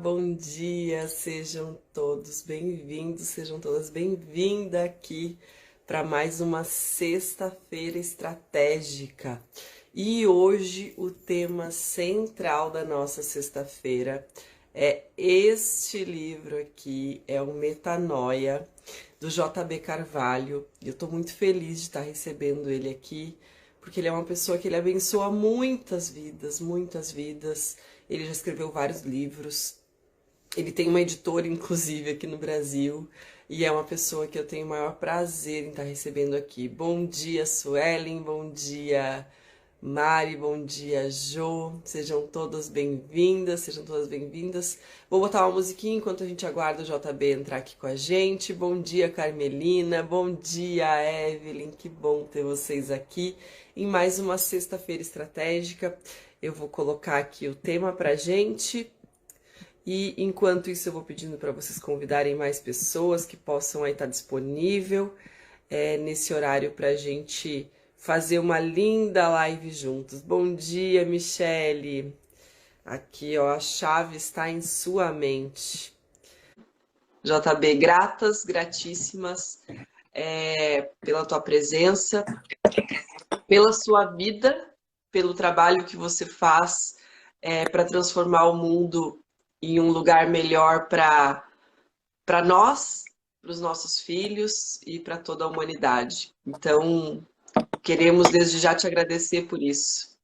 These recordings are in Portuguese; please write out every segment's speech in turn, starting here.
Bom dia, sejam todos bem-vindos, sejam todas bem-vindas aqui para mais uma sexta-feira estratégica. E hoje o tema central da nossa sexta-feira é este livro aqui, é o Metanoia, do JB Carvalho. E eu estou muito feliz de estar recebendo ele aqui, porque ele é uma pessoa que ele abençoa muitas vidas, muitas vidas. Ele já escreveu vários livros. Ele tem uma editora, inclusive, aqui no Brasil. E é uma pessoa que eu tenho o maior prazer em estar recebendo aqui. Bom dia, Suelen. Bom dia, Mari. Bom dia, Jo. Sejam todas bem-vindas, sejam todas bem-vindas. Vou botar uma musiquinha enquanto a gente aguarda o JB entrar aqui com a gente. Bom dia, Carmelina. Bom dia, Evelyn. Que bom ter vocês aqui em mais uma sexta-feira estratégica. Eu vou colocar aqui o tema pra gente. E enquanto isso, eu vou pedindo para vocês convidarem mais pessoas que possam aí estar disponível nesse horário para a gente fazer uma linda live juntos. Bom dia, Michele. Aqui, ó, a chave está em sua mente. JB, gratas, gratíssimas pela tua presença, pela sua vida, pelo trabalho que você faz para transformar o mundo em um lugar melhor para nós, para os nossos filhos e para toda a humanidade. Então, queremos desde já te agradecer por isso.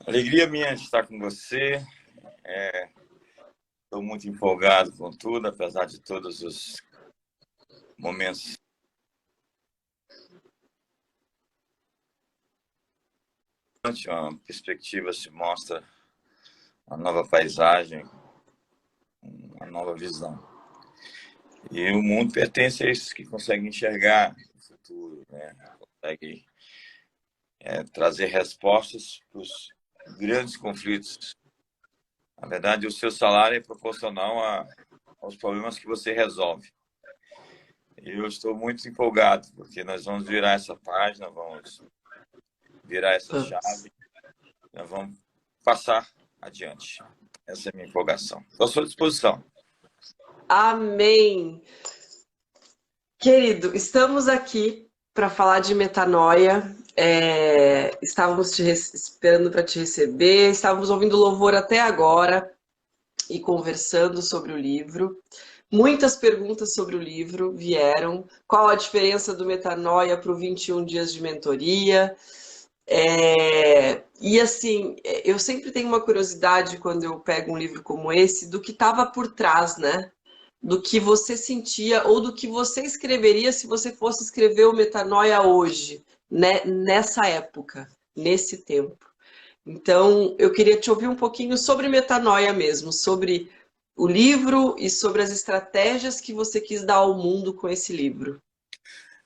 Alegria minha de estar com você. Estou muito empolgado com tudo, apesar de todos os momentos. Uma perspectiva se mostra uma nova paisagem, uma nova visão. E o mundo pertence a esses que conseguem enxergar o futuro, né? Conseguem trazer respostas para os grandes conflitos. Na verdade, o seu salário é proporcional aos problemas que você resolve. E eu estou muito empolgado, porque nós vamos virar essa página, vamos virar essa Vamos. chave, nós vamos passar adiante. Essa é a minha empolgação. Estou à sua disposição. Amém. Querido, estamos aqui para falar de metanoia. Estávamos esperando para te receber, estávamos ouvindo louvor até agora e conversando sobre o livro. Muitas perguntas sobre o livro vieram. Qual a diferença do metanoia para o 21 dias de mentoria? E assim, eu sempre tenho uma curiosidade quando eu pego um livro como esse do que estava por trás, né? Do que você sentia ou do que você escreveria se você fosse escrever o Metanoia hoje, né? Nessa época, nesse tempo. Então, eu queria te ouvir um pouquinho sobre Metanoia mesmo, sobre o livro e sobre as estratégias que você quis dar ao mundo com esse livro.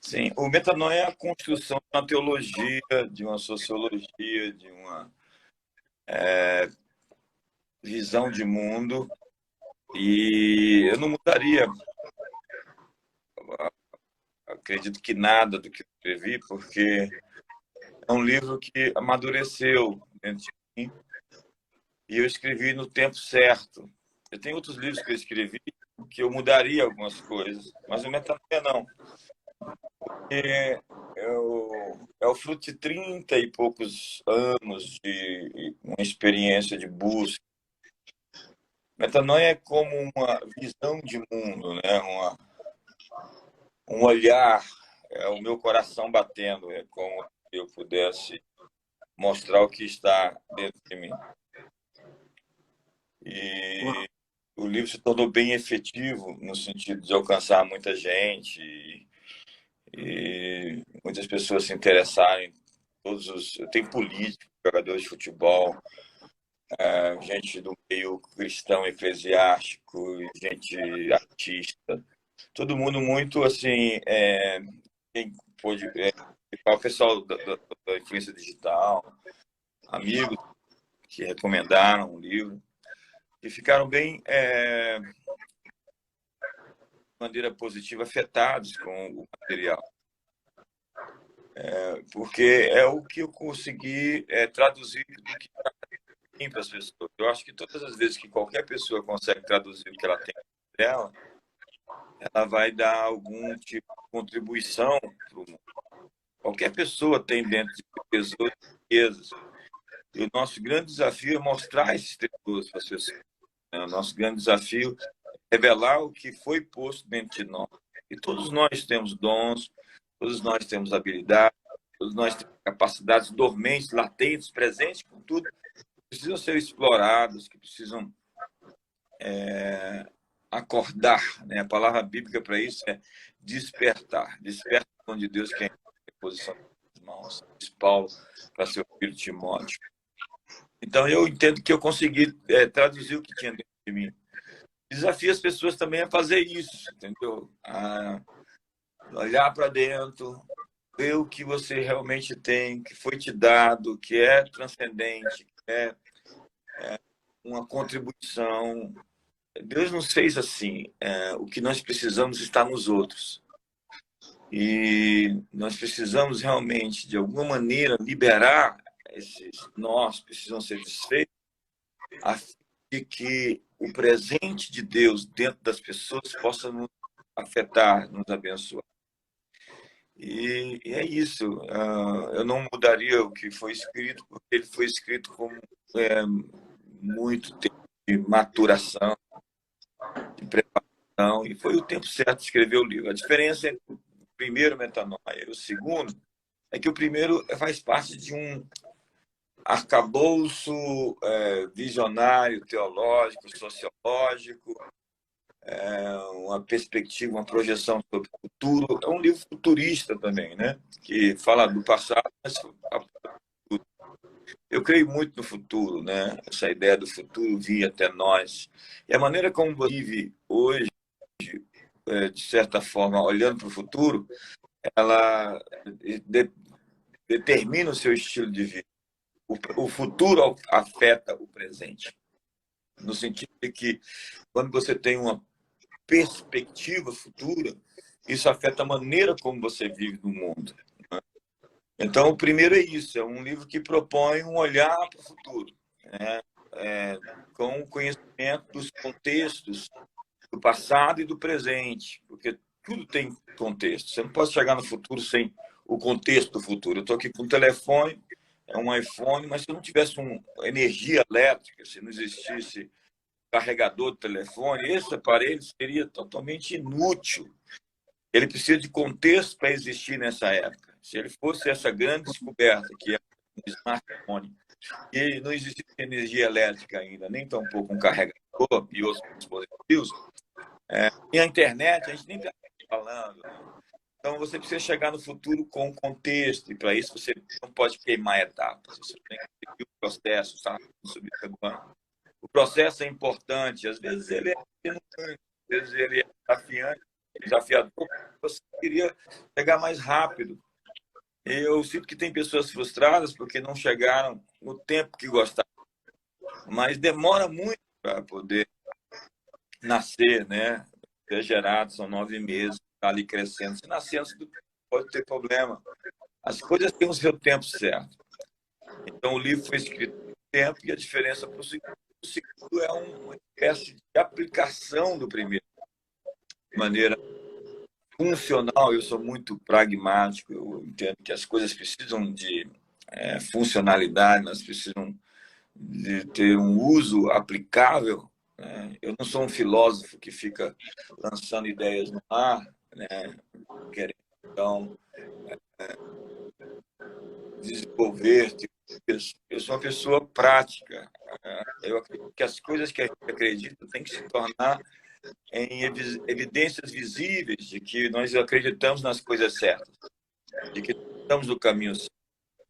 Sim, o metanoia é a construção de uma teologia, de uma sociologia, de uma visão de mundo. E eu não mudaria, acredito que nada do que eu escrevi, porque é um livro que amadureceu dentro de mim e eu escrevi no tempo certo. Eu tenho outros livros que eu escrevi que eu mudaria algumas coisas, mas o metanoia não. É o fruto de 30 e poucos anos de uma experiência de busca. Metanoia é como uma visão de mundo, né? Um olhar, é o meu coração batendo, é como se eu pudesse mostrar o que está dentro de mim. E o livro se tornou bem efetivo no sentido de alcançar muita gente e muitas pessoas se interessarem. Tem políticos, jogadores de futebol, gente do meio cristão eclesiástico, gente artista, todo mundo muito assim, quem pôde, o pessoal da influência digital, amigos que recomendaram o livro, e ficaram bem, de maneira positiva, afetados com o material. Porque é o que eu consegui traduzir do que para as pessoas. Eu acho que todas as vezes que qualquer pessoa consegue traduzir o que ela tem dela, ela vai dar algum tipo de contribuição para o mundo. Qualquer pessoa tem dentro de tesouros e riquezas. E o nosso grande desafio é mostrar esses tesouros para as pessoas. O nosso grande desafio é revelar o que foi posto dentro de nós. E todos nós temos dons, todos nós temos habilidades, todos nós temos capacidades dormentes, latentes, presentes, contudo, precisam ser explorados, que precisam acordar. Né? A palavra bíblica para isso é despertar. Desperta o dom de Deus que é em posição das mãos. Diz Paulo para seu filho Timóteo. Então, eu entendo que eu consegui traduzir o que tinha dentro de mim. Desafio as pessoas também a fazer isso, entendeu? A olhar para dentro, ver o que você realmente tem, que foi te dado, que é transcendente, que é uma contribuição. Deus nos fez assim. O que nós precisamos está nos outros. E nós precisamos realmente, de alguma maneira, liberar esses nós, precisam ser desfeitos, a fim de que o presente de Deus dentro das pessoas possa nos afetar, nos abençoar. E é isso. Eu não mudaria o que foi escrito, porque ele foi escrito com muito tempo de maturação, de preparação, e foi o tempo certo de escrever o livro. A diferença entre o primeiro Metanoia e o segundo é que o primeiro faz parte de um arcabouço visionário, teológico, sociológico, uma perspectiva, uma projeção sobre o futuro. É um livro futurista também, né? Que fala do passado, mas eu creio muito no futuro, né? Essa ideia do futuro vir até nós. E a maneira como você vive hoje, de certa forma, olhando para o futuro, ela determina o seu estilo de vida. O futuro afeta o presente, no sentido de que quando você tem uma perspectiva futura, isso afeta a maneira como você vive no mundo. Então, o primeiro é isso, é um livro que propõe um olhar para o futuro, né? Com o conhecimento dos contextos do passado e do presente, porque tudo tem contexto. Você não pode chegar no futuro sem o contexto do futuro. Eu estou aqui com um telefone, é um iPhone, mas se eu não tivesse uma energia elétrica, se não existisse carregador de telefone, esse aparelho seria totalmente inútil. Ele precisa de contexto para existir nessa época. Se ele fosse essa grande descoberta, que é o smartphone, e não existia energia elétrica ainda, nem tampouco um carregador e outros dispositivos, e a internet, a gente nem está falando. Então, você precisa chegar no futuro com contexto, e para isso você não pode queimar etapas, você tem que seguir o processo, sabe? O processo é importante, às vezes ele é às vezes ele é desafiador, você queria chegar mais rápido. Eu sinto que tem pessoas frustradas porque não chegaram no tempo que gostavam, mas demora muito para poder nascer, né? Ser gerado, são 9 meses, está ali crescendo. Se nascer antes do tempo, pode ter problema. As coisas têm o seu tempo certo. Então, o livro foi escrito no tempo e a diferença para o segundo. O segundo é uma espécie de aplicação do primeiro, de maneira funcional. Eu sou muito pragmático, eu entendo que as coisas precisam de funcionalidade, elas precisam de ter um uso aplicável. Né? Eu não sou um filósofo que fica lançando ideias no ar, né? Querendo, então, desenvolver. Eu sou uma pessoa prática. Eu acredito que as coisas que a gente acredita têm que se tornar em evidências visíveis de que nós acreditamos nas coisas certas, de que estamos no caminho certo.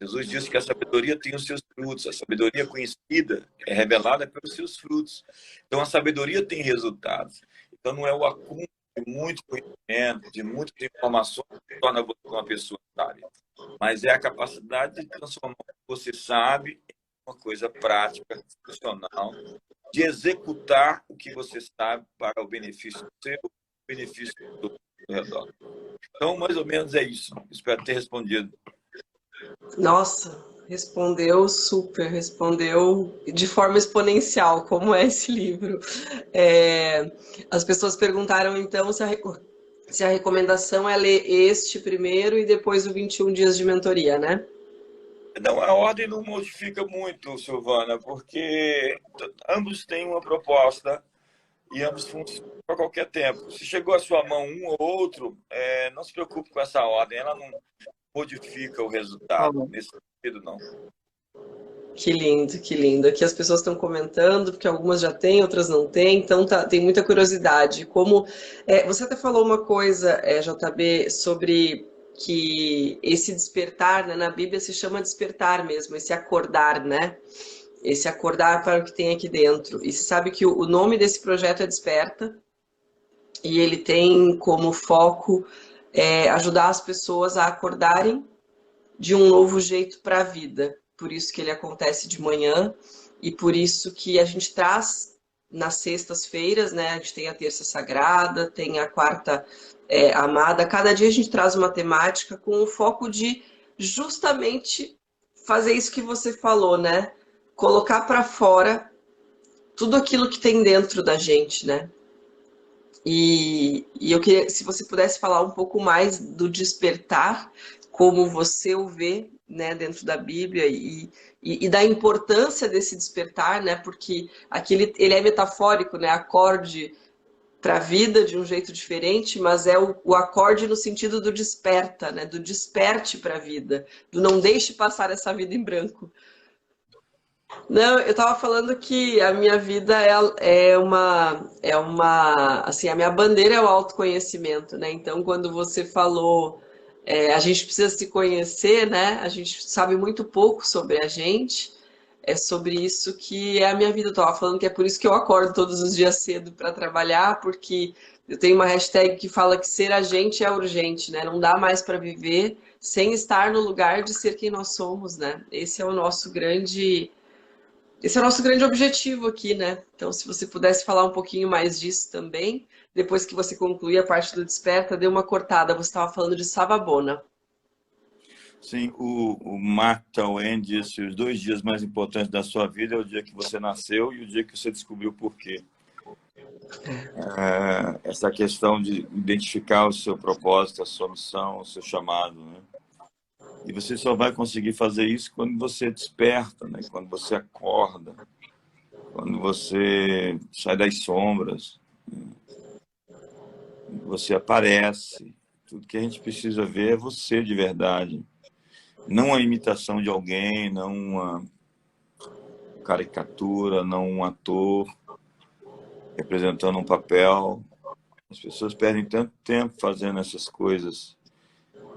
Jesus disse que a sabedoria tem os seus frutos, a sabedoria conhecida é revelada pelos seus frutos. Então, a sabedoria tem resultados. Então, não é o acúmulo de muito conhecimento, de muitas informações que torna você uma pessoa sábia, mas é a capacidade de transformar o que você sabe em uma coisa prática, funcional, de executar o que você sabe para o benefício seu, o benefício do redor. Então, mais ou menos é isso. Espero ter respondido. Nossa, Respondeu super, respondeu de forma exponencial, como é esse livro. É, as pessoas perguntaram então se a recomendação é ler este primeiro e depois o 21 dias de mentoria, né? Não, a ordem não modifica muito, Silvana, porque ambos têm uma proposta e ambos funcionam para qualquer tempo. Se chegou à sua mão um ou outro, não se preocupe com essa ordem, ela não modifica o Tá resultado. bom. Nesse sentido, não. Que lindo, que lindo. Aqui as pessoas estão comentando, porque algumas já têm, outras não têm, então tem muita curiosidade. Como você até falou uma coisa, JB, sobre que esse despertar, né, na Bíblia se chama despertar mesmo, esse acordar, né? Esse acordar para o que tem aqui dentro. E você sabe que o nome desse projeto é Desperta, e ele tem como foco ajudar as pessoas a acordarem de um novo jeito para a vida. Por isso que ele acontece de manhã e por isso que a gente traz nas sextas-feiras, né? A gente tem a terça sagrada, tem a quarta amada. Cada dia a gente traz uma temática com o foco de justamente fazer isso que você falou, né? Colocar para fora tudo aquilo que tem dentro da gente, né? E eu queria, se você pudesse falar um pouco mais do despertar, como você o vê, né, dentro da Bíblia e da importância desse despertar, né, porque aqui ele é metafórico, né, acorde para a vida de um jeito diferente, mas é o acorde no sentido do desperta, né, do desperte para a vida, do não deixe passar essa vida em branco. Não, eu tava falando que a minha vida assim, a minha bandeira é o autoconhecimento, né? Então, quando você falou, a gente precisa se conhecer, né? A gente sabe muito pouco sobre a gente, é sobre isso que é a minha vida. Eu tava falando que é por isso que eu acordo todos os dias cedo para trabalhar, porque eu tenho uma hashtag que fala que ser a gente é urgente, né? Não dá mais para viver sem estar no lugar de ser quem nós somos, né? Esse é o nosso grande objetivo aqui, né? Então, se você pudesse falar um pouquinho mais disso também, depois que você concluir a parte do desperta, dê uma cortada. Você estava falando de Savabona. Sim, o Mark Twain disse: os 2 dias mais importantes da sua vida é o dia que você nasceu e o dia que você descobriu por quê. Essa questão de identificar o seu propósito, a sua missão, o seu chamado, né? E você só vai conseguir fazer isso quando você desperta, né? Quando você acorda, quando você sai das sombras, você aparece. Tudo que a gente precisa ver é você de verdade. Não a imitação de alguém, não uma caricatura, não um ator representando um papel. As pessoas perdem tanto tempo fazendo essas coisas,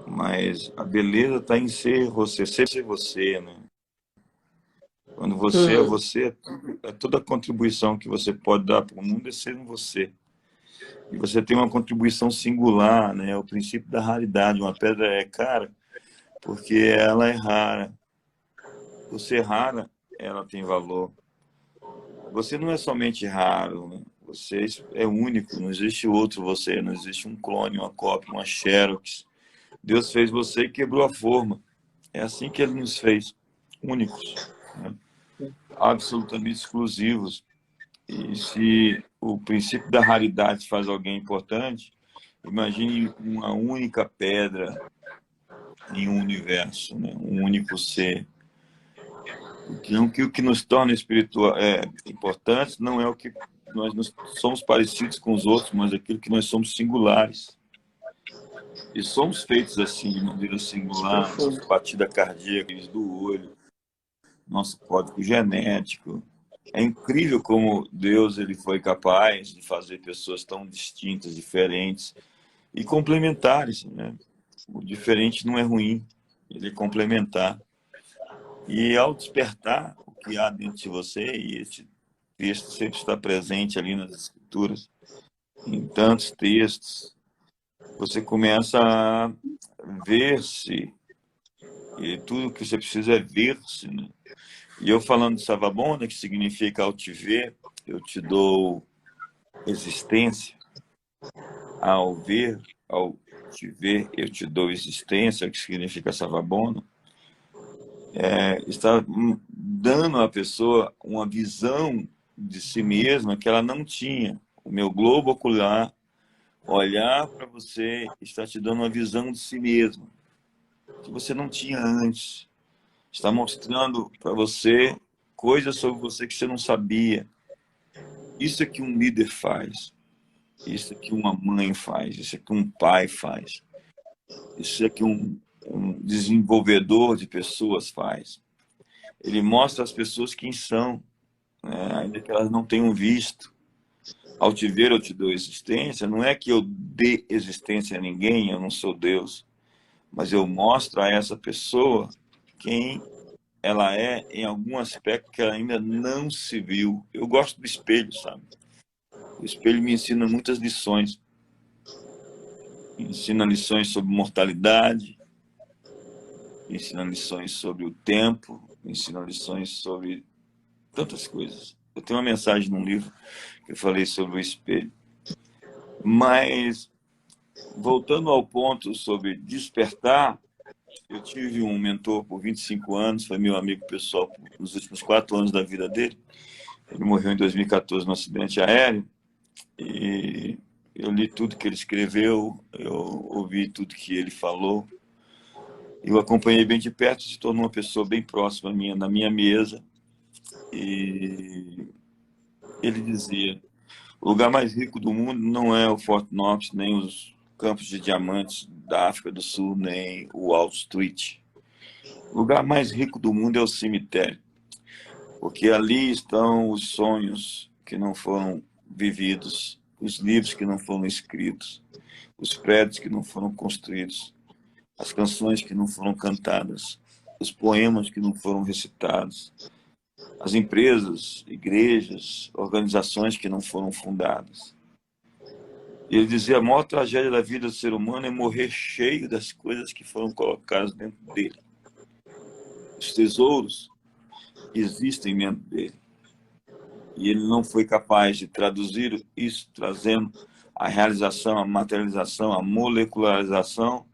mas a beleza está em ser você, né? Quando você é Hum, você, toda a contribuição que você pode dar para o mundo é ser você. E você tem uma contribuição singular, né? O princípio da raridade. Uma pedra é cara porque ela é rara. Por ser rara, ela tem valor. Você não é somente raro, né? Você é único, não existe outro você, não existe um clone, uma cópia, uma xerox. Deus fez você e quebrou a forma. É assim que ele nos fez, únicos, né? Absolutamente exclusivos. E se o princípio da raridade faz alguém importante, imagine uma única pedra em um universo, né? Um único ser. O que nos torna espiritual importantes não é o que nós somos parecidos com os outros, mas aquilo que nós somos singulares. E somos feitos assim, de maneira que singular, profundo. nossa batida cardíaca, do olho, nosso código genético. É incrível como Deus ele foi capaz de fazer pessoas tão distintas, diferentes e complementares, né? O diferente não é ruim, ele é complementar. E ao despertar o que há dentro de você, e esse texto sempre está presente ali nas escrituras, em tantos textos, você começa a ver-se, e tudo que você precisa é ver-se, né? E eu falando de Savabona, que significa ao te ver, eu te dou existência. Ao ver, ao te ver, eu te dou existência, que significa Savabona. está dando à pessoa uma visão de si mesma que ela não tinha. O meu globo ocular, olhar para você, está te dando uma visão de si mesma que você não tinha antes. Está mostrando para você coisas sobre você que você não sabia. Isso é que um líder faz. Isso é que uma mãe faz. Isso é que um pai faz. Isso é que um desenvolvedor de pessoas faz. Ele mostra às pessoas quem são, né? Ainda que elas não tenham visto. Ao te ver, eu te dou existência. Não é que eu dê existência a ninguém, eu não sou Deus. Mas eu mostro a essa pessoa quem ela é em algum aspecto que ela ainda não se viu. Eu gosto do espelho, sabe? O espelho me ensina muitas lições. Me ensina lições sobre mortalidade, me ensina lições sobre o tempo, me ensina lições sobre tantas coisas. Eu tenho uma mensagem num livro que eu falei sobre o espelho. Mas, voltando ao ponto sobre despertar, eu tive um mentor por 25 anos, foi meu amigo pessoal nos últimos 4 anos da vida dele. Ele morreu em 2014 num acidente aéreo e eu li tudo que ele escreveu, eu ouvi tudo que ele falou. Eu acompanhei bem de perto, se tornou uma pessoa bem próxima minha, na minha mesa. E ele dizia: o lugar mais rico do mundo não é o Fort Knox, nem os campos de diamantes da África do Sul, nem o Wall Street. O lugar mais rico do mundo é o cemitério, porque ali estão os sonhos que não foram vividos, os livros que não foram escritos, os prédios que não foram construídos, as canções que não foram cantadas, os poemas que não foram recitados, as empresas, igrejas, organizações que não foram fundadas. E ele dizia: a maior tragédia da vida do ser humano é morrer cheio das coisas que foram colocadas dentro dele. Os tesouros existem dentro dele. E ele não foi capaz de traduzir isso, trazendo a realização, a materialização, a molecularização,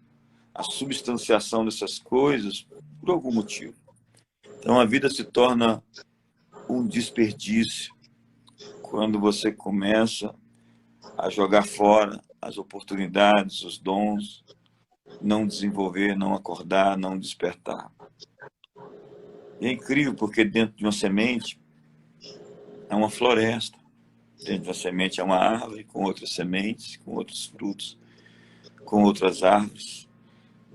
a substanciação dessas coisas, por algum motivo. Então a vida se torna um desperdício quando você começa a jogar fora as oportunidades, os dons, não desenvolver, não acordar, não despertar. E é incrível porque dentro de uma semente é uma floresta. Dentro de uma semente é uma árvore com outras sementes, com outros frutos, com outras árvores.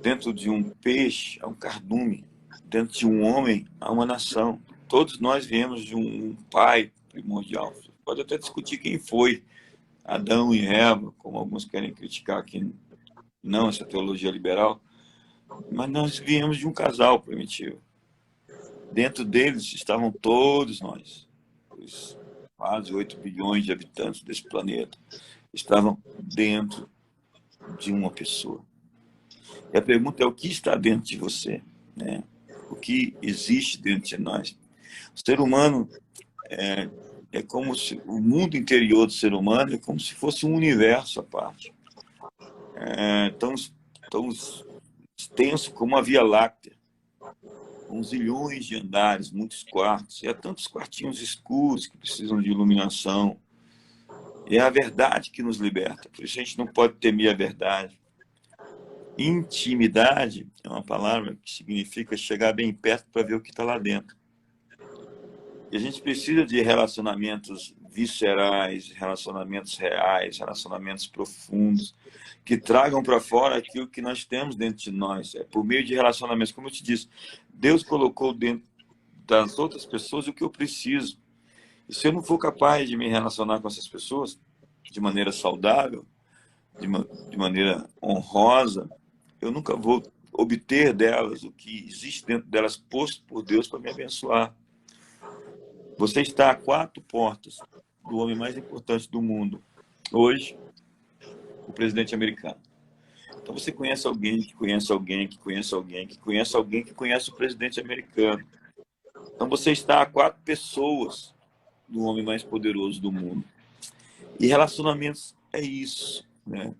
Dentro de um peixe há um cardume. Dentro de um homem há uma nação. Todos nós viemos de um pai primordial. Você pode até discutir quem foi Adão e Eva, como alguns querem criticar aqui, não essa teologia liberal, mas nós viemos de um casal primitivo. Dentro deles estavam todos nós, os quase 8 bilhões de habitantes desse planeta, estavam dentro de uma pessoa. E a pergunta é: o que está dentro de você, né? O que existe dentro de nós? O ser humano é como se o mundo interior do ser humano é como se fosse um universo à parte. Tão extenso como a Via Láctea, com zilhões de andares, muitos quartos, e há tantos quartinhos escuros que precisam de iluminação. É a verdade que nos liberta, por isso a gente não pode temer a verdade. Intimidade é uma palavra que significa chegar bem perto para ver o que está lá dentro. E a gente precisa de relacionamentos viscerais, relacionamentos reais, relacionamentos profundos, que tragam para fora aquilo que nós temos dentro de nós. É por meio de relacionamentos, como eu te disse, Deus colocou dentro das outras pessoas o que eu preciso. E se eu não for capaz de me relacionar com essas pessoas de maneira saudável, de maneira honrosa, eu nunca vou obter delas o que existe dentro delas, posto por Deus para me abençoar. Você está a 4 portas do homem mais importante do mundo hoje, o presidente americano. Então você conhece alguém que conhece alguém que conhece alguém que conhece alguém que conhece o presidente americano. Então você está a 4 pessoas do homem mais poderoso do mundo. E relacionamentos é isso, né?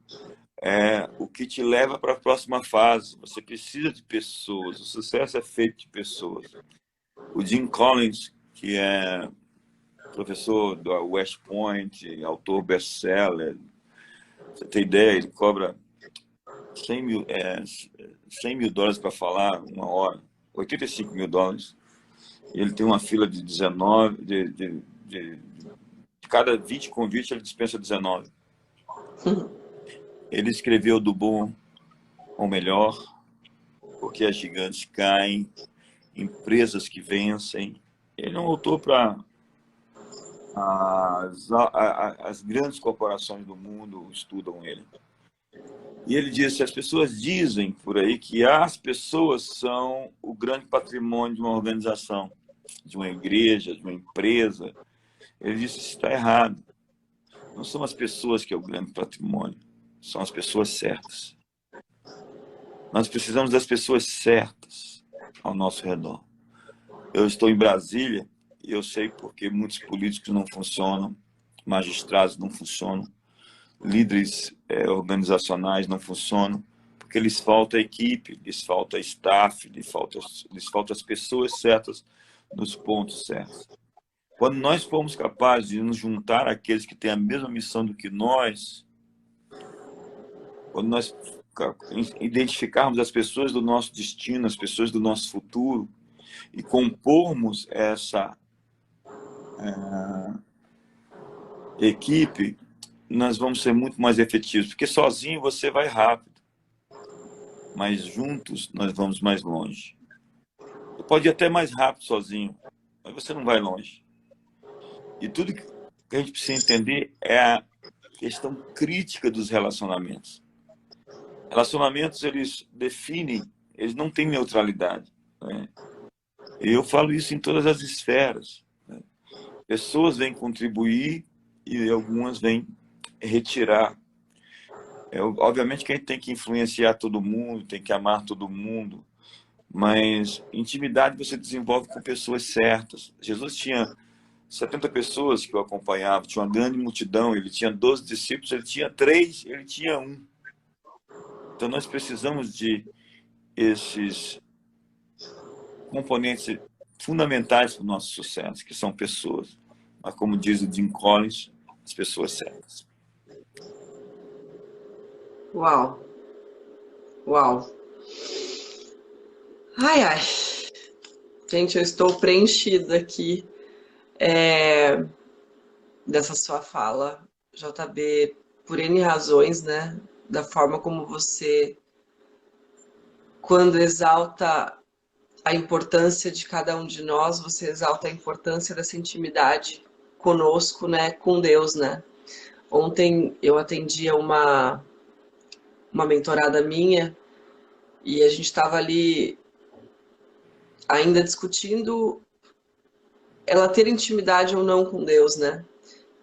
é o que te leva para a próxima fase. Você precisa de pessoas. O sucesso é feito de pessoas. O Jim Collins, que é professor da West Point, autor best-seller, você tem ideia, ele cobra 100 mil dólares para falar uma hora, 85 mil dólares. E ele tem uma fila de 19, de cada 20 convites ele dispensa 19. Ele escreveu Do Bom ao Melhor, Porque as Gigantes Caem, Empresas que Vencem. Ele é um autor para as grandes corporações do mundo estudam ele. E ele disse, as pessoas dizem por aí que as pessoas são o grande patrimônio de uma organização, de uma igreja, de uma empresa. Ele disse, isso está errado. Não são as pessoas que é o grande patrimônio, são as pessoas certas. Nós precisamos das pessoas certas ao nosso redor. Eu estou em Brasília e eu sei porque muitos políticos não funcionam, magistrados não funcionam, líderes organizacionais não funcionam, porque lhes falta equipe, lhes falta staff, lhes falta as pessoas certas nos pontos certos. Quando nós formos capazes de nos juntar àqueles que têm a mesma missão do que nós, quando nós identificarmos as pessoas do nosso destino, as pessoas do nosso futuro, e compormos essa equipe, nós vamos ser muito mais efetivos, porque sozinho você vai rápido, mas juntos nós vamos mais longe. Você pode ir até mais rápido sozinho, mas você não vai longe. E tudo que a gente precisa entender é a questão crítica dos relacionamentos. Relacionamentos, eles definem, eles não têm neutralidade, né? E eu falo isso em todas as esferas, né? Pessoas vêm contribuir e algumas vêm retirar. Obviamente que a gente tem que influenciar todo mundo, tem que amar todo mundo, mas intimidade você desenvolve com pessoas certas. Jesus tinha 70 pessoas que o acompanhavam, tinha uma grande multidão, ele tinha 12 discípulos, ele tinha 3, ele tinha 1. Então nós precisamos de esses componentes fundamentais para o nosso sucesso, que são pessoas. Mas como diz o Jim Collins, as pessoas certas. Uau! Uau! Ai, ai! Gente, eu estou preenchida aqui dessa sua fala, JB, por N razões, né? Da forma como você, quando exalta a importância de cada um de nós, você exalta a importância dessa intimidade conosco, né? Com Deus, né? Ontem eu atendia uma mentorada minha e a gente estava ali ainda discutindo ela ter intimidade ou não com Deus, né?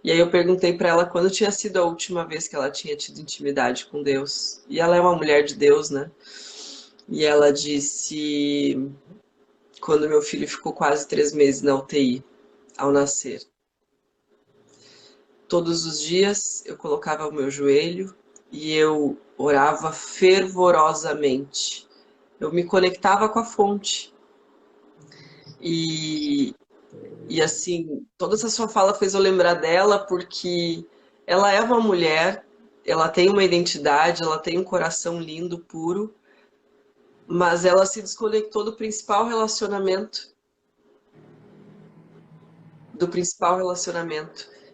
E aí eu perguntei para ela quando tinha sido a última vez que ela tinha tido intimidade com Deus. E ela é uma mulher de Deus, né? E ela disse quando meu filho ficou quase 3 meses na UTI, ao nascer. Todos os dias eu colocava o meu joelho e eu orava fervorosamente. Eu me conectava com a fonte. E assim, toda essa sua fala fez eu lembrar dela porque ela é uma mulher, ela tem uma identidade, ela tem um coração lindo, puro, mas ela se desconectou do principal relacionamento.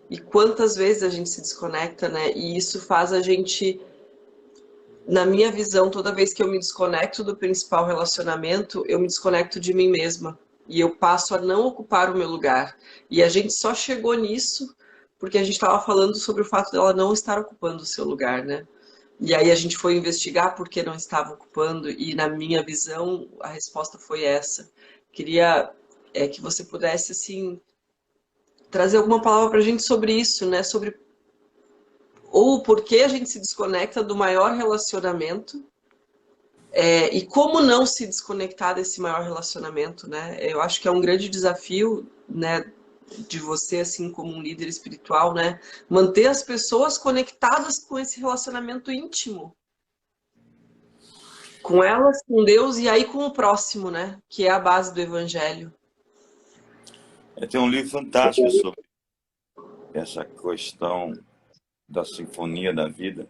E quantas vezes a gente se desconecta, né? E isso faz a gente, na minha visão, toda vez que eu me desconecto do principal relacionamento, eu me desconecto de mim mesma. E eu passo a não ocupar o meu lugar. E a gente só chegou nisso porque a gente estava falando sobre o fato dela não estar ocupando o seu lugar, né? E aí a gente foi investigar por que não estava ocupando e, na minha visão, a resposta foi essa. Queria que você pudesse, assim, trazer alguma palavra para a gente sobre isso, né? Sobre ou por que a gente se desconecta do maior relacionamento e como não se desconectar desse maior relacionamento, né? Eu acho que é um grande desafio, né? de você, assim, como um líder espiritual, né? Manter as pessoas conectadas com esse relacionamento íntimo, com elas, com Deus e aí com o próximo, né? Que é a base do evangelho. Tem um livro fantástico sobre essa questão da sinfonia da vida,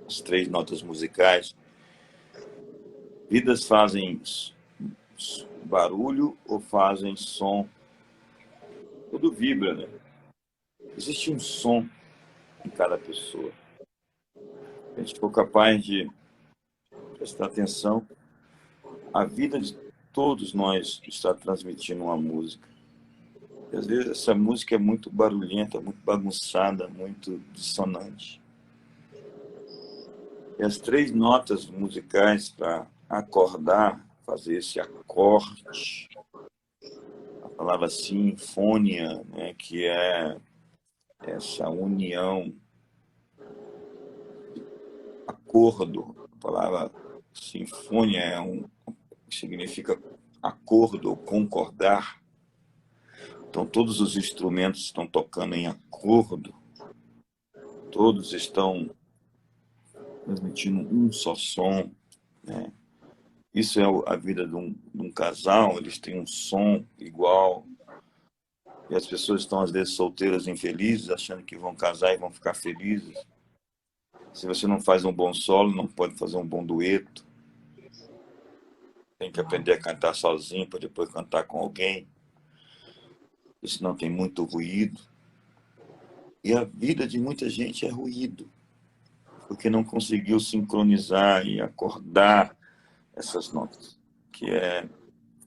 as três notas musicais. Vidas fazem barulho ou fazem som? Tudo vibra, né? Existe um som em cada pessoa. Se a gente for capaz de prestar atenção, a vida de todos nós está transmitindo uma música. E às vezes essa música é muito barulhenta, muito bagunçada, muito dissonante. E as três notas musicais para acordar, fazer esse acorde, a palavra sinfonia, né, que é essa união, acordo, a palavra sinfonia significa acordo ou concordar. Então todos os instrumentos estão tocando em acordo, todos estão transmitindo um só som, né? Isso é a vida de um casal, eles têm um som igual. E as pessoas estão, às vezes, solteiras, infelizes, achando que vão casar e vão ficar felizes. Se você não faz um bom solo, não pode fazer um bom dueto. Tem que aprender a cantar sozinho para depois cantar com alguém. Senão tem muito ruído. E a vida de muita gente é ruído, porque não conseguiu sincronizar e acordar essas notas, que é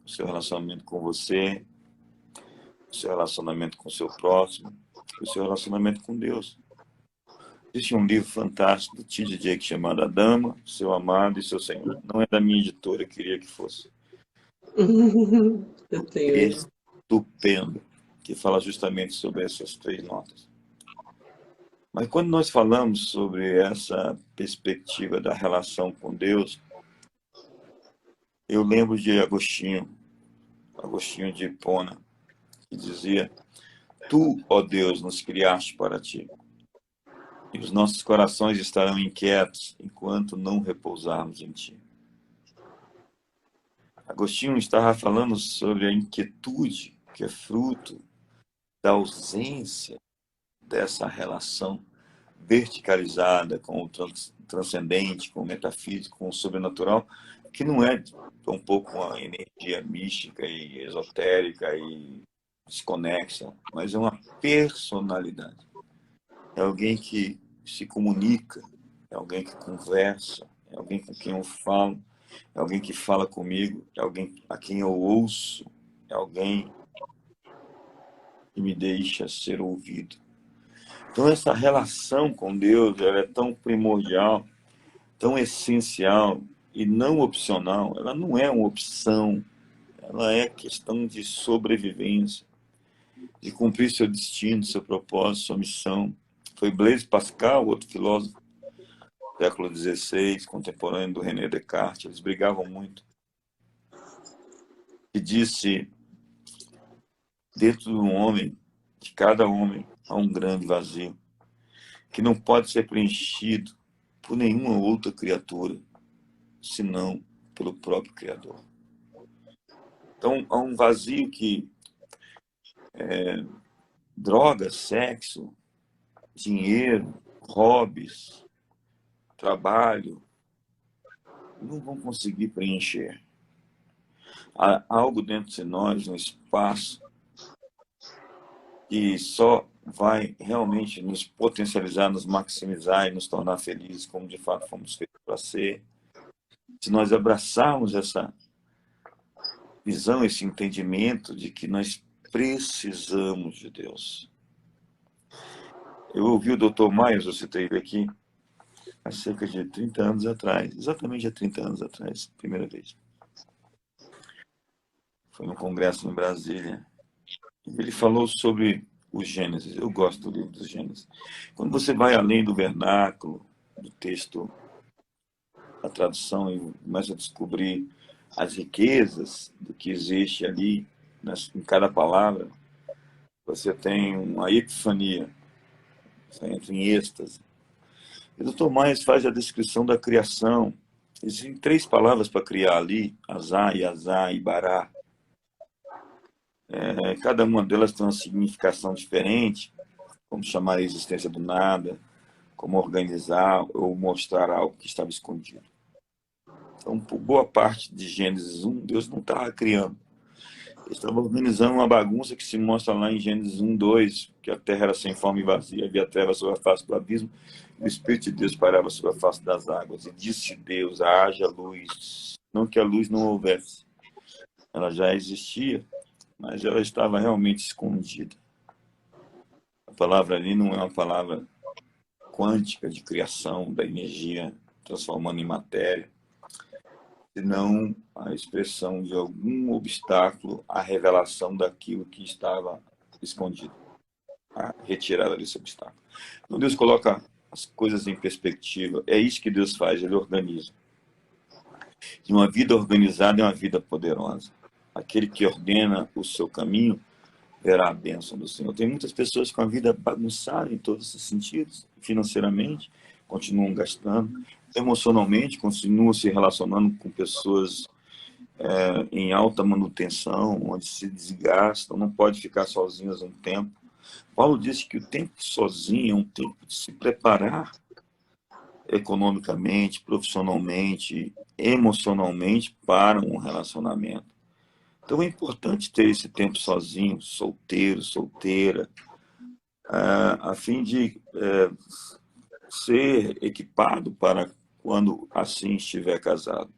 o seu relacionamento com você, o seu relacionamento com o seu próximo, o seu relacionamento com Deus. Existe um livro fantástico do T.D. Jakes chamado A Dama, Seu Amado e Seu Senhor. Não é da minha editora, eu queria que fosse. Eu tenho ele. Estupendo, que fala justamente sobre essas três notas. Mas quando nós falamos sobre essa perspectiva da relação com Deus, eu lembro de Agostinho de Hipona, que dizia: Tu, ó Deus, nos criaste para ti, e os nossos corações estarão inquietos enquanto não repousarmos em ti. Agostinho estava falando sobre a inquietude que é fruto da ausência dessa relação verticalizada com o transcendente, com o metafísico, com o sobrenatural, que não é um pouco uma energia mística e esotérica e desconexa, mas é uma personalidade. É alguém que se comunica, é alguém que conversa, é alguém com quem eu falo, é alguém que fala comigo, é alguém a quem eu ouço, é alguém que me deixa ser ouvido. Então essa relação com Deus, ela é tão primordial, tão essencial e não opcional. Ela não é uma opção, ela é questão de sobrevivência, de cumprir seu destino, seu propósito, sua missão. Foi Blaise Pascal, outro filósofo do século XVI, contemporâneo do René Descartes, eles brigavam muito, e disse: dentro de um homem, de cada homem, há um grande vazio, que não pode ser preenchido por nenhuma outra criatura, senão pelo próprio Criador. Então, há um vazio que drogas, sexo, dinheiro, hobbies, trabalho, não vão conseguir preencher. Há algo dentro de nós, um espaço, que só vai realmente nos potencializar, nos maximizar e nos tornar felizes, como de fato fomos feitos para ser. Se nós abraçarmos essa visão, esse entendimento de que nós precisamos de Deus. Eu ouvi o Dr. Myers, eu citei ele aqui, há cerca de 30 anos atrás, exatamente há 30 anos atrás, primeira vez. Foi num congresso em Brasília. Ele falou sobre o Gênesis. Eu gosto do livro dos Gênesis. Quando você vai além do vernáculo, do texto, da tradução, e começa a descobrir as riquezas do que existe ali, em cada palavra, você tem uma epifania, você entra em êxtase. E o Dr. Myers faz a descrição da criação. Existem 3 palavras para criar ali: Azá, Yazá e Bará. Cada uma delas tem uma significação diferente, como chamar a existência do nada, como organizar ou mostrar algo que estava escondido. Então, por boa parte de Gênesis 1, Deus não estava criando. Ele estava organizando uma bagunça que se mostra lá em Gênesis 1, 2, que a terra era sem forma e vazia, havia trevas sobre a face do abismo, e o Espírito de Deus pairava sobre a face das águas. E disse Deus: haja luz. Não que a luz não houvesse. Ela já existia, mas ela estava realmente escondida. A palavra ali não é uma palavra quântica de criação da energia transformando em matéria, senão a expressão de algum obstáculo à revelação daquilo que estava escondido, a retirada desse obstáculo. Então Deus coloca as coisas em perspectiva, é isso que Deus faz, Ele organiza. E uma vida organizada é uma vida poderosa. Aquele que ordena o seu caminho verá a bênção do Senhor. Tem muitas pessoas com a vida bagunçada em todos os sentidos, financeiramente, continuam gastando, emocionalmente, continuam se relacionando com pessoas em alta manutenção, onde se desgastam, não pode ficar sozinhas um tempo. Paulo disse que o tempo sozinho é um tempo de se preparar economicamente, profissionalmente, emocionalmente para um relacionamento. Então é importante ter esse tempo sozinho, solteiro, solteira, a fim de ser equipado para quando assim estiver casado.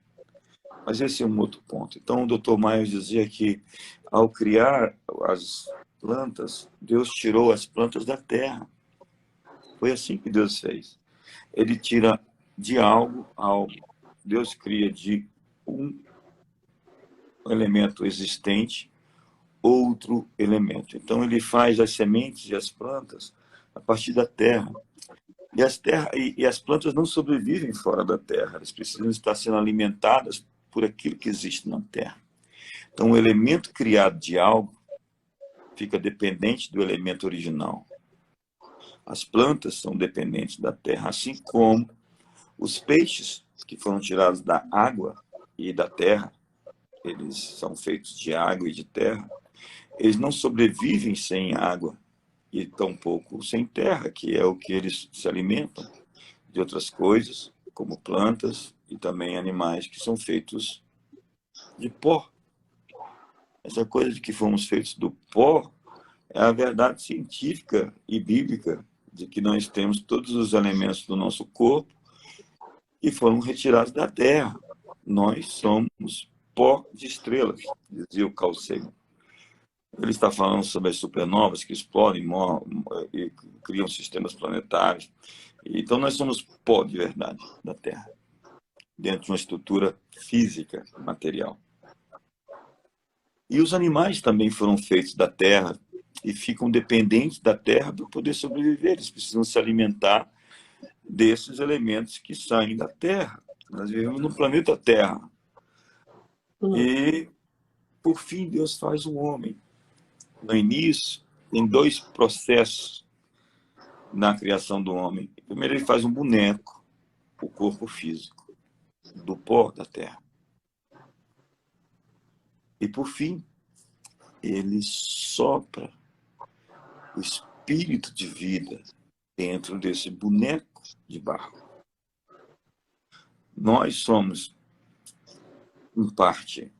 Mas esse é um outro ponto. Então o Dr. Myers dizia que ao criar as plantas, Deus tirou as plantas da terra. Foi assim que Deus fez. Ele tira de algo algo. Deus cria de um elemento existente outro elemento. Então ele faz as sementes e as plantas a partir da terra. E as plantas não sobrevivem fora da terra, elas precisam estar sendo alimentadas por aquilo que existe na terra. Então o elemento criado de algo fica dependente do elemento original. As plantas são dependentes da terra, assim como os peixes que foram tirados da água e da terra, eles são feitos de água e de terra, eles não sobrevivem sem água e tampouco sem terra, que é o que eles se alimentam de outras coisas, como plantas e também animais que são feitos de pó. Essa coisa de que fomos feitos do pó é a verdade científica e bíblica de que nós temos todos os elementos do nosso corpo que foram retirados da terra. Nós somos pó de estrelas, dizia o Carl Sagan. Ele está falando sobre as supernovas que explodem e criam sistemas planetários. Então, nós somos pó de verdade da Terra, dentro de uma estrutura física, material. E os animais também foram feitos da Terra e ficam dependentes da Terra para poder sobreviver. Eles precisam se alimentar desses elementos que saem da Terra. Nós vivemos no planeta Terra. E, por fim, Deus faz um homem. No início, tem 2 processos na criação do homem. Primeiro, ele faz um boneco, o corpo físico, do pó da terra. E, por fim, ele sopra o espírito de vida dentro desse boneco de barro. Nós somos, em parte,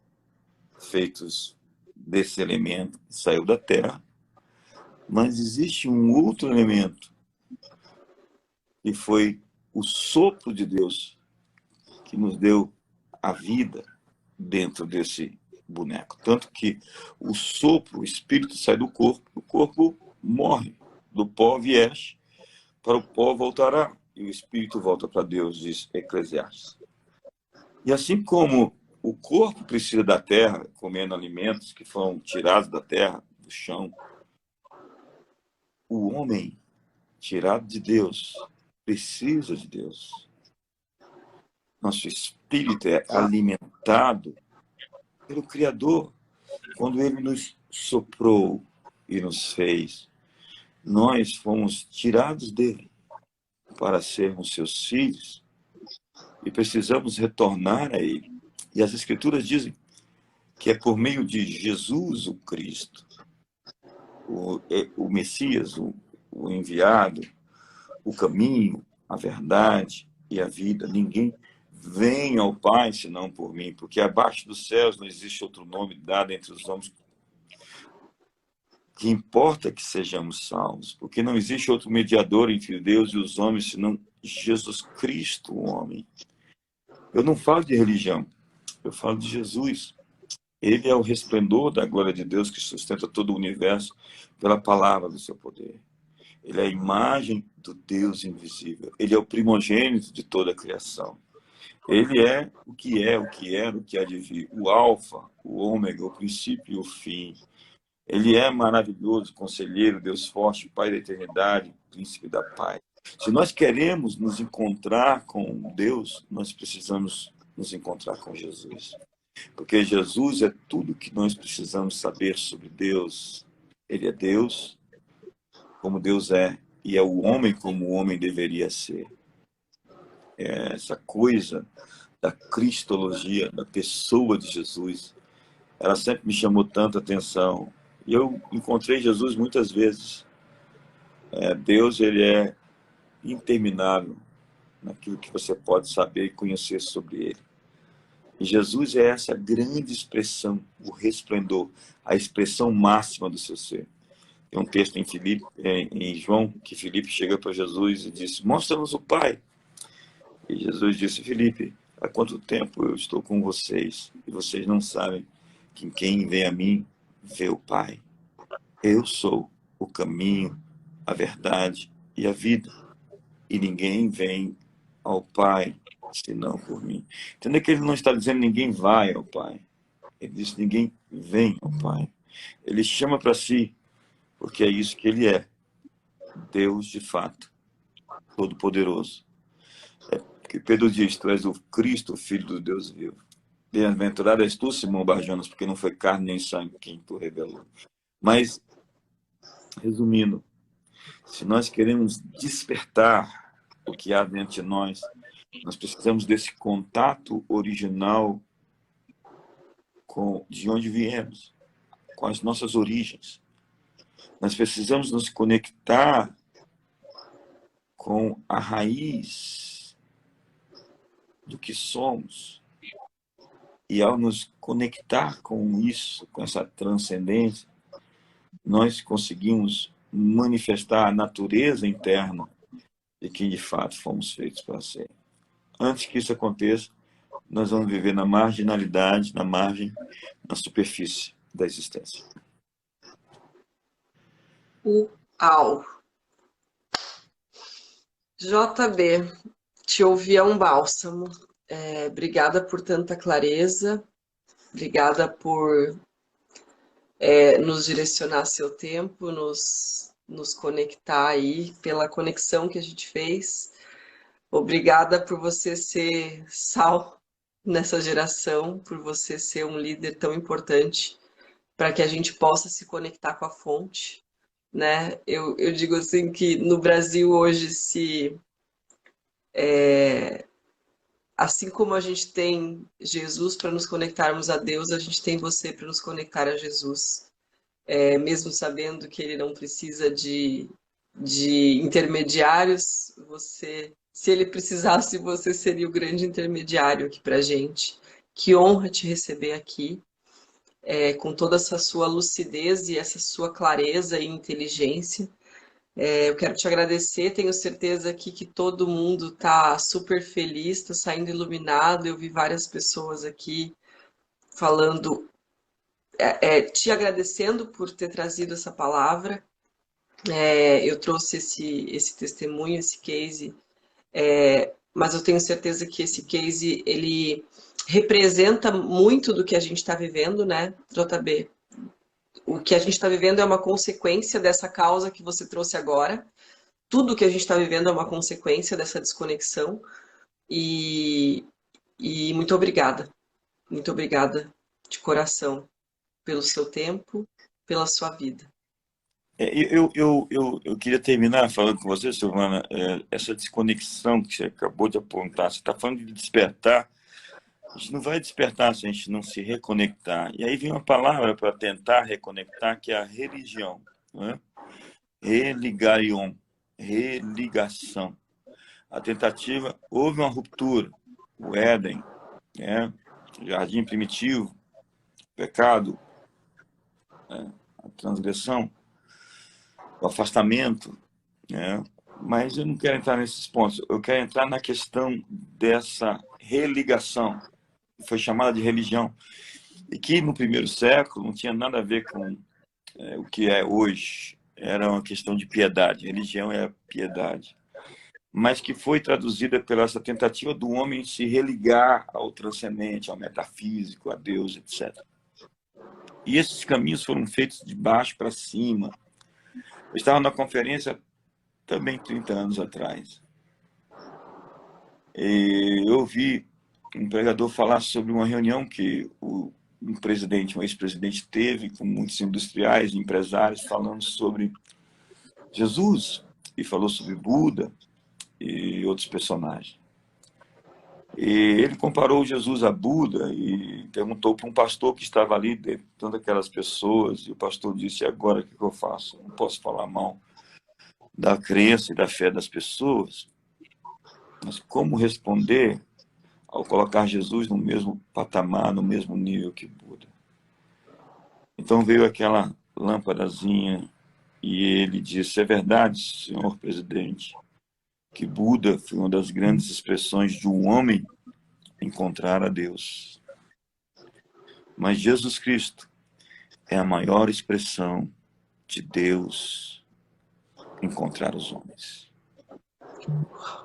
feitos desse elemento que saiu da terra, mas existe um outro elemento que foi o sopro de Deus que nos deu a vida dentro desse boneco. Tanto que o sopro, o espírito sai do corpo, o corpo morre. Do pó vieste, para o pó voltará. E o espírito volta para Deus, diz Eclesiastes. E assim como o corpo precisa da terra, comendo alimentos que foram tirados da terra, do chão, o homem tirado de Deus precisa de Deus. Nosso espírito é alimentado pelo Criador quando ele nos soprou e nos fez. Nós fomos tirados dele para sermos seus filhos e precisamos retornar a ele. E as Escrituras dizem que é por meio de Jesus, o Cristo, o Messias, o enviado, o caminho, a verdade e a vida. Ninguém vem ao Pai senão por mim, porque abaixo dos céus não existe outro nome dado entre os homens que importa que sejamos salvos, porque não existe outro mediador entre Deus e os homens senão Jesus Cristo, o homem. Eu não falo de religião, eu falo de Jesus. Ele é o resplendor da glória de Deus que sustenta todo o universo pela palavra do seu poder. Ele é a imagem do Deus invisível. Ele é o primogênito de toda a criação. Ele é, o que era, o que há de vir. O alfa, o ômega, o princípio e o fim. Ele é maravilhoso, conselheiro, Deus forte, Pai da eternidade, príncipe da paz. Se nós queremos nos encontrar com Deus, nós precisamos nos encontrar com Jesus. Porque Jesus é tudo que nós precisamos saber sobre Deus. Ele é Deus, como Deus é, e é o homem como o homem deveria ser. É essa coisa da cristologia, da pessoa de Jesus, ela sempre me chamou tanta atenção. E eu encontrei Jesus muitas vezes. Deus, ele é interminável naquilo que você pode saber e conhecer sobre ele. E Jesus é essa grande expressão, o resplendor, a expressão máxima do seu ser. Tem um texto em João, que Filipe chega para Jesus e disse: mostra-nos o Pai. E Jesus disse: Filipe, há quanto tempo eu estou com vocês e vocês não sabem que quem vem a mim vê o Pai. Eu sou o caminho, a verdade e a vida. E ninguém vem ao Pai senão por mim. Entenda que ele não está dizendo ninguém vai ao Pai. Ele diz ninguém vem ao Pai. Ele chama para si, porque é isso que ele é. Deus de fato, todo-poderoso. Que Pedro diz: tu és o Cristo, o Filho do Deus vivo. Bem-aventurado és tu, Simão Barjonas, porque não foi carne nem sangue quem tu revelou. Mas, resumindo, se nós queremos despertar o que há dentro de nós, nós precisamos desse contato original de onde viemos, com as nossas origens. Nós precisamos nos conectar com a raiz do que somos. E ao nos conectar com isso, com essa transcendência, nós conseguimos manifestar a natureza interna de quem de fato fomos feitos para ser. Antes que isso aconteça, nós vamos viver na marginalidade, na margem, na superfície da existência. Uau! JB, te ouvir é um bálsamo. Obrigada por tanta clareza, obrigada por nos direcionar seu tempo, nos conectar aí, pela conexão que a gente fez. Obrigada por você ser sal nessa geração, por você ser um líder tão importante para que a gente possa se conectar com a fonte, né? Eu digo assim que no Brasil hoje, assim como a gente tem Jesus para nos conectarmos a Deus, a gente tem você para nos conectar a Jesus. Mesmo sabendo que ele não precisa de intermediários, se ele precisasse, você seria o grande intermediário aqui para a gente. Que honra te receber aqui, com toda essa sua lucidez e essa sua clareza e inteligência. Eu quero te agradecer, tenho certeza aqui que todo mundo está super feliz, está saindo iluminado. Eu vi várias pessoas aqui falando, te agradecendo por ter trazido essa palavra. Eu trouxe esse testemunho, esse case, mas eu tenho certeza que esse case, ele representa muito do que a gente está vivendo, né, JB? O que a gente está vivendo é uma consequência dessa causa que você trouxe agora. Tudo que a gente está vivendo é uma consequência dessa desconexão. E muito obrigada de coração, pelo seu tempo, pela sua vida. Eu queria terminar falando com você, Silvana, essa desconexão que você acabou de apontar. Você está falando de despertar. A gente não vai despertar se a gente não se reconectar. E aí vem uma palavra para tentar reconectar, que é a religião, né? Religarion, religação. A tentativa, houve uma ruptura. O Éden, né? O jardim primitivo, o pecado, né? A transgressão, o afastamento, né? Mas eu não quero entrar nesses pontos. Eu quero entrar na questão dessa religação, que foi chamada de religião, e que no primeiro século não tinha nada a ver com o que é hoje. Era uma questão de piedade. Religião é piedade. Mas que foi traduzida pela essa tentativa do homem se religar ao transcendente, ao metafísico, a Deus, etc. E esses caminhos foram feitos de baixo para cima. Eu estava na conferência também 30 anos atrás. E eu ouvi um pregador falar sobre uma reunião que um presidente, um ex-presidente teve com muitos industriais, empresários, falando sobre Jesus, e falou sobre Buda e outros personagens. E ele comparou Jesus a Buda e perguntou para um pastor que estava ali, de tantas aquelas pessoas, e o pastor disse: agora o que eu faço? Não posso falar mal da crença e da fé das pessoas, mas como responder ao colocar Jesus no mesmo patamar, no mesmo nível que Buda? Então veio aquela lâmpadazinha e ele disse: é verdade, senhor presidente, que Buda foi uma das grandes expressões de um homem encontrar a Deus. Mas Jesus Cristo é a maior expressão de Deus encontrar os homens.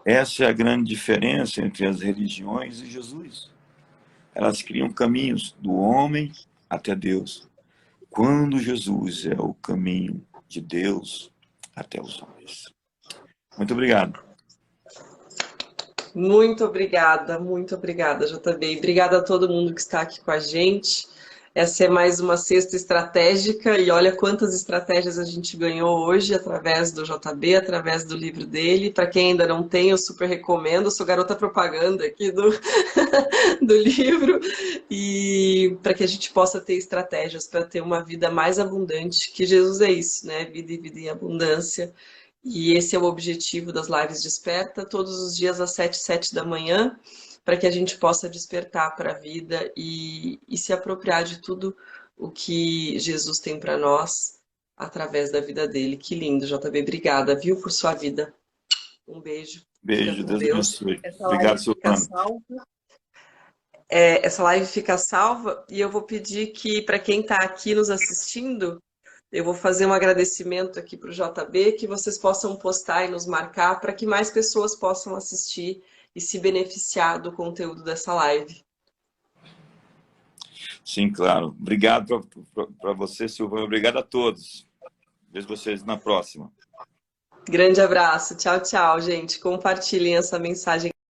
Essa é a grande diferença entre as religiões e Jesus. Elas criam caminhos do homem até Deus, quando Jesus é o caminho de Deus até os homens. Muito obrigado. Muito obrigada, JB. Obrigada a todo mundo que está aqui com a gente. Essa é mais uma sexta estratégica e olha quantas estratégias a gente ganhou hoje através do JB, através do livro dele. Para quem ainda não tem, eu super recomendo. Eu sou garota propaganda aqui do livro e para que a gente possa ter estratégias para ter uma vida mais abundante, que Jesus é isso, né? Vida e vida em abundância. E esse é o objetivo das lives Desperta, todos os dias às 7h07 da manhã, para que a gente possa despertar para a vida e se apropriar de tudo o que Jesus tem para nós através da vida dele. Que lindo, JB. Obrigada, viu, por sua vida. Um beijo. Fica Beijo, com Deus Deus. abençoe. Essa Obrigado, live fica Silvana. salva. Essa live fica salva e eu vou pedir que, para quem está aqui nos assistindo, eu vou fazer um agradecimento aqui para o JB, que vocês possam postar e nos marcar para que mais pessoas possam assistir e se beneficiar do conteúdo dessa live. Sim, claro. Obrigado para você, Silvana. Obrigado a todos. Vejo vocês na próxima. Grande abraço. Tchau, tchau, gente. Compartilhem essa mensagem.